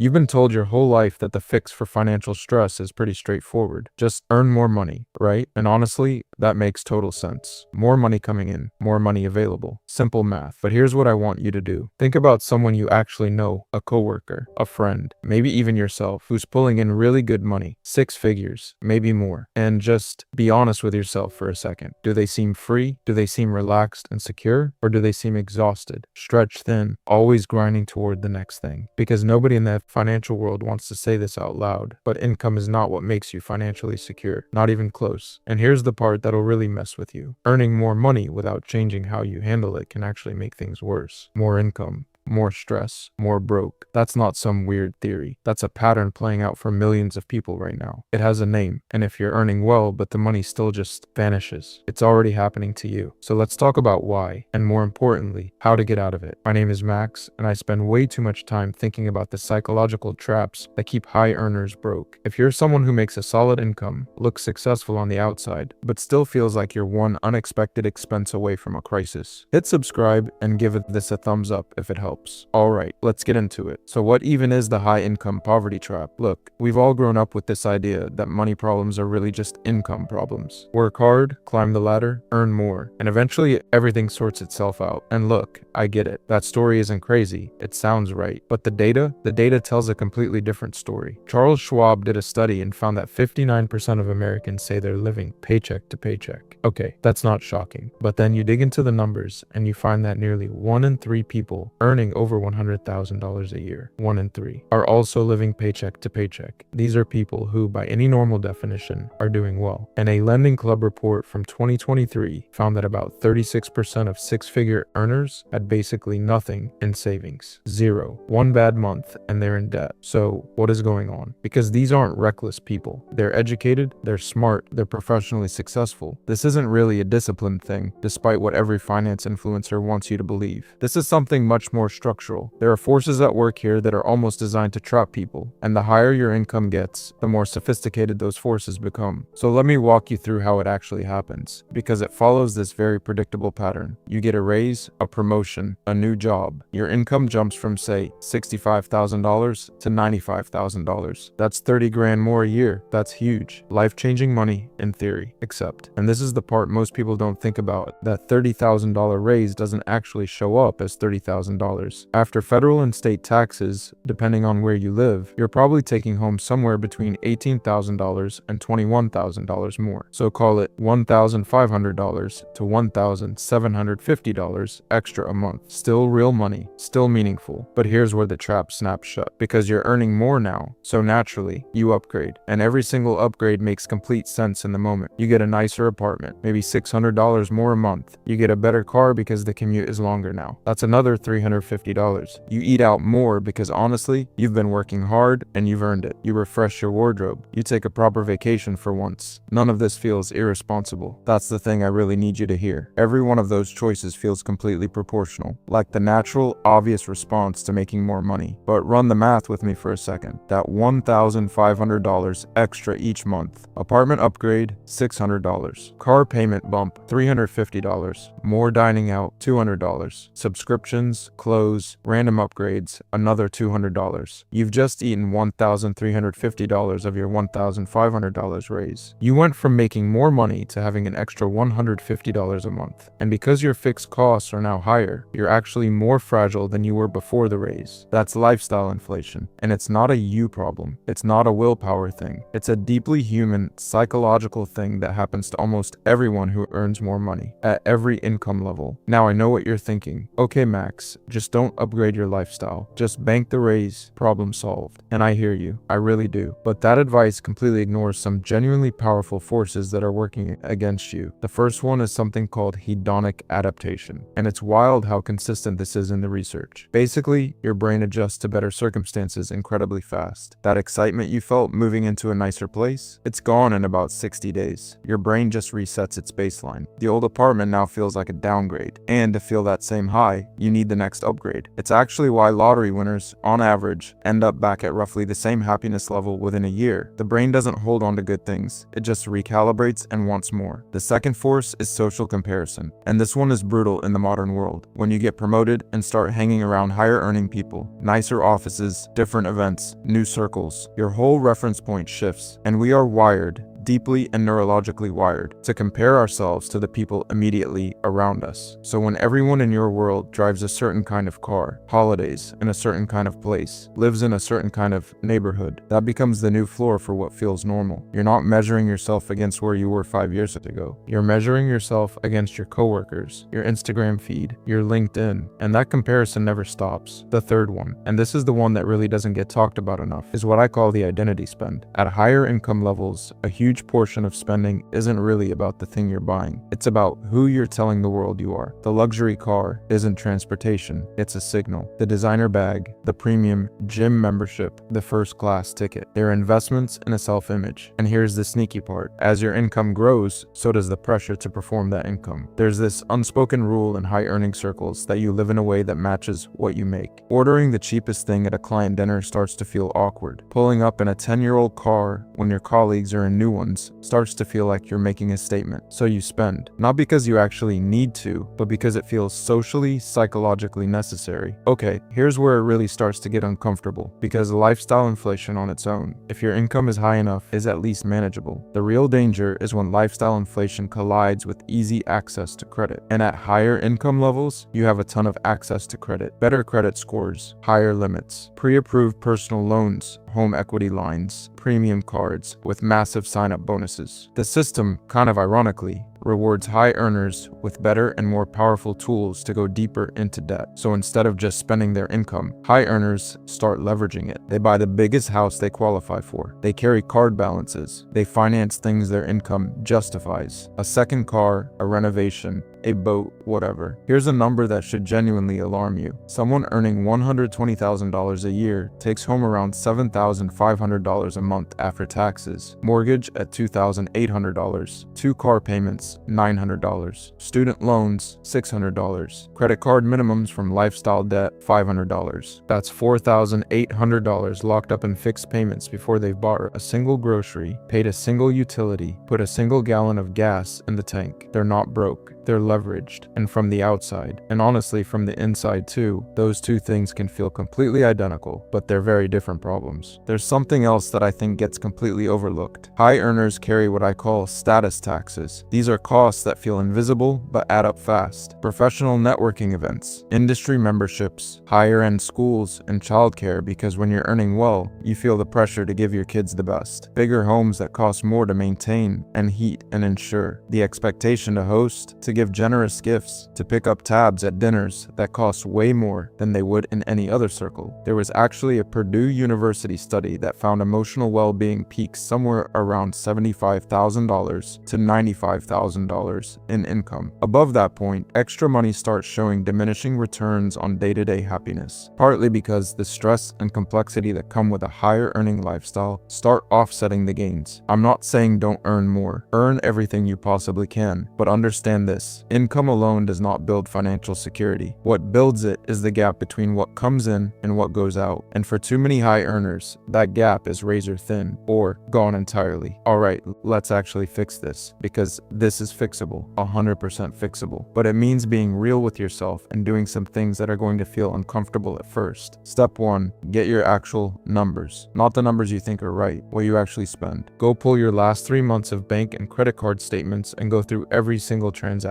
You've been told your whole life that the fix for financial stress is pretty straightforward. Just earn more money, right? And honestly, that makes total sense. More money coming in, more money available. Simple math. But here's what I want you to do. Think about someone you actually know, a coworker, a friend, maybe even yourself, who's pulling in really good money, 6 figures, maybe more. And just be honest with yourself for a second. Do they seem free? Do they seem relaxed and secure? Or do they seem exhausted, stretched thin, always grinding toward the next thing? Because nobody in the financial world wants to say this out loud, but income is not what makes you financially secure, not even close. And here's the part that'll really mess with you. Earning more money without changing how you handle it can actually make things worse. More income, more stress, more broke. That's not some weird theory. That's a pattern playing out for millions of people right now. It has a name, and if you're earning well but the money still just vanishes, it's already happening to you. So let's talk about why, and more importantly, how to get out of it. My name is Max, and I spend way too much time thinking about the psychological traps that keep high earners broke. If you're someone who makes a solid income, looks successful on the outside, but still feels like you're one unexpected expense away from a crisis, hit subscribe and give this a thumbs up if it helps. Alright, let's get into it. So what even is the high income poverty trap? Look, we've all grown up with this idea that money problems are really just income problems. Work hard, climb the ladder, earn more, and eventually everything sorts itself out. And look, I get it. That story isn't crazy. It sounds right. But the data tells a completely different story. Charles Schwab did a study and found that 59% of Americans say they're living paycheck to paycheck. Okay, that's not shocking. But then you dig into the numbers and you find that nearly 1 in 3 people earning over $100,000 a year, 1 in 3, are also living paycheck to paycheck. These are people who, by any normal definition, are doing well. And a Lending Club report from 2023 found that about 36% of 6-figure earners had basically nothing in savings. Zero. One bad month and they're in debt. So what is going on? Because these aren't reckless people. They're educated, they're smart, they're professionally successful. This isn't really a disciplined thing, despite what every finance influencer wants you to believe. This is something much more structural. There are forces at work here that are almost designed to trap people, and the higher your income gets, the more sophisticated those forces become. So let me walk you through how it actually happens, because it follows this very predictable pattern. You get a raise, a promotion, a new job. Your income jumps from, say, $65,000 to $95,000. That's 30 grand more a year. That's huge. Life-changing money, in theory. Except, and this is the part most people don't think about, that $30,000 raise doesn't actually show up as $30,000. After federal and state taxes, depending on where you live, you're probably taking home somewhere between $18,000 and $21,000 more. So call it $1,500 to $1,750 extra a month. Still real money, still meaningful. But here's where the trap snaps shut. Because you're earning more now, so naturally, you upgrade. And every single upgrade makes complete sense in the moment. You get a nicer apartment, maybe $600 more a month. You get a better car because the commute is longer now. That's another $350. You eat out more because honestly, you've been working hard and you've earned it. You refresh your wardrobe. You take a proper vacation for once. None of this feels irresponsible. That's the thing I really need you to hear. Every one of those choices feels completely proportional, like the natural, obvious response to making more money. But run the math with me for a second. That $1,500 extra each month. Apartment upgrade, $600. Car payment bump, $350. More dining out, $200. Subscriptions, clothes, random upgrades, another $200. You've just eaten $1,350 of your $1,500 raise. You went from making more money to having an extra $150 a month. And because your fixed costs are now higher, you're actually more fragile than you were before the raise. That's lifestyle inflation. And it's not a you problem. It's not a willpower thing. It's a deeply human, psychological thing that happens to almost everyone who earns more money, at every income level. Now I know what you're thinking. Okay, Max, just don't upgrade your lifestyle. Just bank the raise, problem solved. And I hear you. I really do. But that advice completely ignores some genuinely powerful forces that are working against you. The first one is something called hedonic adaptation. And it's wild how consistent this is in the research. Basically, your brain adjusts to better circumstances incredibly fast. That excitement you felt moving into a nicer place, it's gone in about 60 days. Your brain just resets its baseline. The old apartment now feels like a downgrade. And to feel that same high, you need the next upgrade. upgrade. It's actually why lottery winners, on average, end up back at roughly the same happiness level within a year. The brain doesn't hold on to good things, it just recalibrates and wants more. The second force is social comparison, and this one is brutal in the modern world. When you get promoted and start hanging around higher earning people, nicer offices, different events, new circles, your whole reference point shifts, and we are wired, deeply and neurologically wired, to compare ourselves to the people immediately around us. So when everyone in your world drives a certain kind of car, holidays in a certain kind of place, lives in a certain kind of neighborhood, that becomes the new floor for what feels normal. You're not measuring yourself against where you were 5 years ago. You're measuring yourself against your coworkers, your Instagram feed, your LinkedIn, and that comparison never stops. The third one, and this is the one that really doesn't get talked about enough, is what I call the identity spend. At higher income levels, a huge portion of spending isn't really about the thing you're buying. It's about who you're telling the world you are. The luxury car isn't transportation, it's a signal. The designer bag, the premium gym membership, the first class ticket. They're investments in a self-image. And here's the sneaky part. As your income grows, so does the pressure to perform that income. There's this unspoken rule in high earning circles that you live in a way that matches what you make. Ordering the cheapest thing at a client dinner starts to feel awkward. Pulling up in a 10-year-old car when your colleagues are in new ones starts to feel like you're making a statement. So you spend, not because you actually need to, but because it feels socially, psychologically necessary. Okay, here's where it really starts to get uncomfortable, because lifestyle inflation on its own, if your income is high enough, is at least manageable. The real danger is when lifestyle inflation collides with easy access to credit. And at higher income levels, you have a ton of access to credit, better credit scores, higher limits, pre-approved personal loans, home equity lines, premium cards with massive sign-up bonuses. The system, kind of ironically, rewards high earners with better and more powerful tools to go deeper into debt. So instead of just spending their income, high earners start leveraging it. They buy the biggest house they qualify for. They carry card balances. They finance things their income justifies. A second car, a renovation, a boat, whatever. Here's a number that should genuinely alarm you. Someone earning $120,000 a year takes home around $7,500 a month after taxes. Mortgage at $2,800. 2 car payments, $900. Student loans, $600. Credit card minimums from lifestyle debt, $500. That's $4,800 locked up in fixed payments before they've bought a single grocery, paid a single utility, put a single gallon of gas in the tank. They're not broke. They're leveraged, and from the outside, and honestly from the inside too, those two things can feel completely identical, but they're very different problems. There's something else that I think gets completely overlooked. High earners carry what I call status taxes. These are costs that feel invisible, but add up fast. Professional networking events, industry memberships, higher end schools, and childcare, because when you're earning well, you feel the pressure to give your kids the best. Bigger homes that cost more to maintain and heat and insure. The expectation to host, to give generous gifts, to pick up tabs at dinners that cost way more than they would in any other circle. There was actually a Purdue University study that found emotional well-being peaks somewhere around $75,000 to $95,000 in income. Above that point, extra money starts showing diminishing returns on day-to-day happiness, partly because the stress and complexity that come with a higher earning lifestyle start offsetting the gains. I'm not saying don't earn more. Earn everything you possibly can, but understand this. Income alone does not build financial security. What builds it is the gap between what comes in and what goes out. And for too many high earners, that gap is razor thin or gone entirely. Alright, let's actually fix this, because this is fixable, 100% fixable. But it means being real with yourself and doing some things that are going to feel uncomfortable at first. Step 1, get your actual numbers. Not the numbers you think are right, what you actually spend. Go pull your last 3 months of bank and credit card statements and go through every single transaction.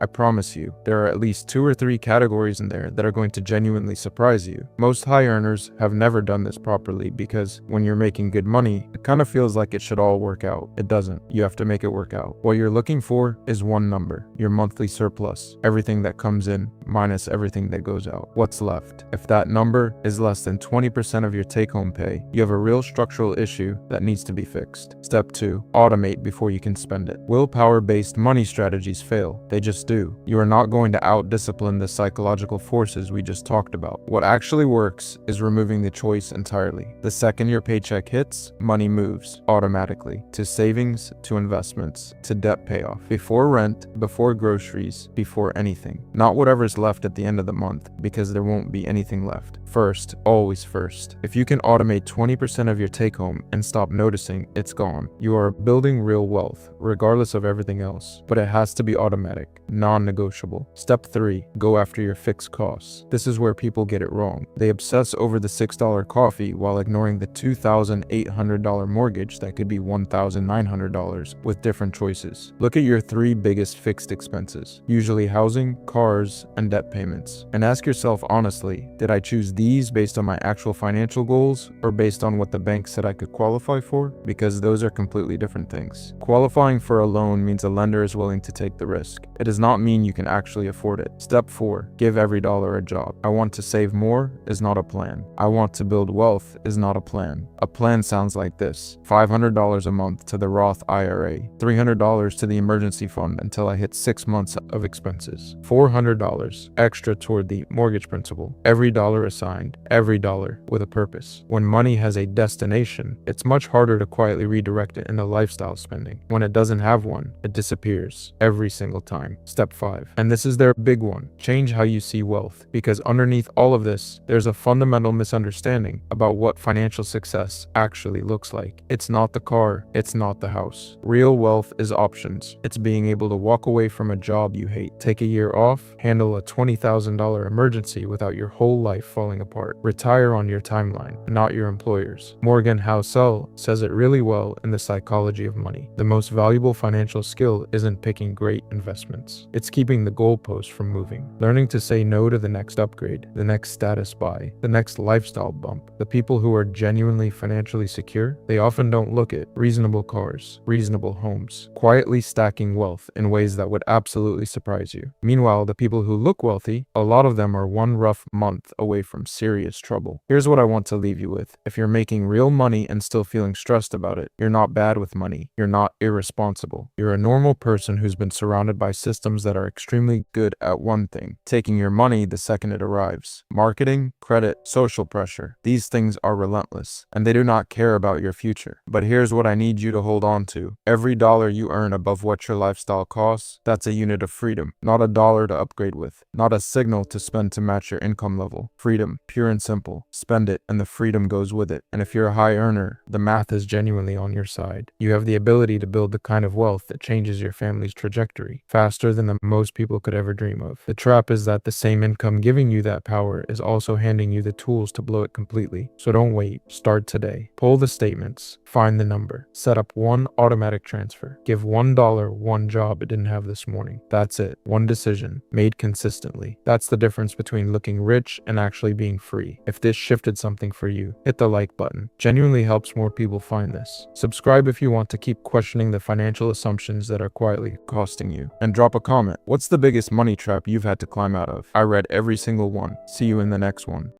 I promise you, there are at least 2 or 3 categories in there that are going to genuinely surprise you. Most high earners have never done this properly because when you're making good money, it kind of feels like it should all work out. It doesn't. You have to make it work out. What you're looking for is one number, your monthly surplus, everything that comes in minus everything that goes out. What's left? If that number is less than 20% of your take-home pay, you have a real structural issue that needs to be fixed. Step 2, automate before you can spend it. Willpower-based money strategies fail. feel. They just do. You are not going to out-discipline the psychological forces we just talked about. What actually works is removing the choice entirely. The second your paycheck hits, money moves automatically to savings, to investments, to debt payoff. Before rent, before groceries, before anything. Not whatever's left at the end of the month, because there won't be anything left. First, always first. If you can automate 20% of your take-home and stop noticing, it's gone. You are building real wealth, regardless of everything else. But it has to be automatic, non-negotiable. Step 3, go after your fixed costs. This is where people get it wrong. They obsess over the $6 coffee while ignoring the $2,800 mortgage that could be $1,900 with different choices. Look at your 3 biggest fixed expenses, usually housing, cars, and debt payments. And ask yourself honestly, did I choose these based on my actual financial goals or based on what the bank said I could qualify for? Because those are completely different things. Qualifying for a loan means a lender is willing to take the risk. It does not mean you can actually afford it. Step 4, give every dollar a job. I want to save more is not a plan. I want to build wealth is not a plan. A plan sounds like this: $500 a month to the Roth IRA, $300 to the emergency fund until I hit 6 months of expenses, $400 extra toward the mortgage principal. Every dollar assigned, every dollar with a purpose. When money has a destination, it's much harder to quietly redirect it into lifestyle spending. When it doesn't have one, it disappears every single time. Step 5, and this is their big one: change how you see wealth, because underneath all of this, there's a fundamental misunderstanding about what financial success actually looks like. It's not the car, it's not the house. Real wealth is options. It's being able to walk away from a job you hate, take a year off, handle a $20,000 emergency without your whole life falling apart, retire on your timeline, not your employer's. Morgan Housel says it really well in The Psychology of Money. The most valuable financial skill isn't picking great investments. It's keeping the goalpost from moving. Learning to say no to the next upgrade, the next status buy, the next lifestyle bump. The people who are genuinely financially secure, they often don't look at reasonable cars, reasonable homes, quietly stacking wealth in ways that would absolutely surprise you. Meanwhile, the people who look wealthy, a lot of them are one rough month away from serious trouble. Here's what I want to leave you with. If you're making real money and still feeling stressed about it, you're not bad with money. You're not irresponsible. You're a normal person who's been surrounded by systems that are extremely good at one thing: taking your money the second it arrives. Marketing, credit, social pressure. These things are relentless, and they do not care about your future. But here's what I need you to hold on to. Every dollar you earn above what your lifestyle costs, that's a unit of freedom. Not a dollar to upgrade with. Not a signal to spend to match your income level. Freedom, pure and simple. Spend it, and the freedom goes with it. And if you're a high earner, the math is genuinely on your side. You have the ability to build the kind of wealth that changes your family's trajectory faster than most people could ever dream of. The trap is that the same income giving you that power is also handing you the tools to blow it completely. So don't wait. Start today. Pull the statements. Find the number. Set up one automatic transfer. Give $1 one job it didn't have this morning. That's it. One decision made consistently. That's the difference between looking rich and actually being free. If this shifted something for you, hit the like button. Genuinely helps more people find this. Subscribe if you want to keep questioning the financial assumptions that are quietly costing you. And drop a comment. What's the biggest money trap you've had to climb out of? I read every single one. See you in the next one.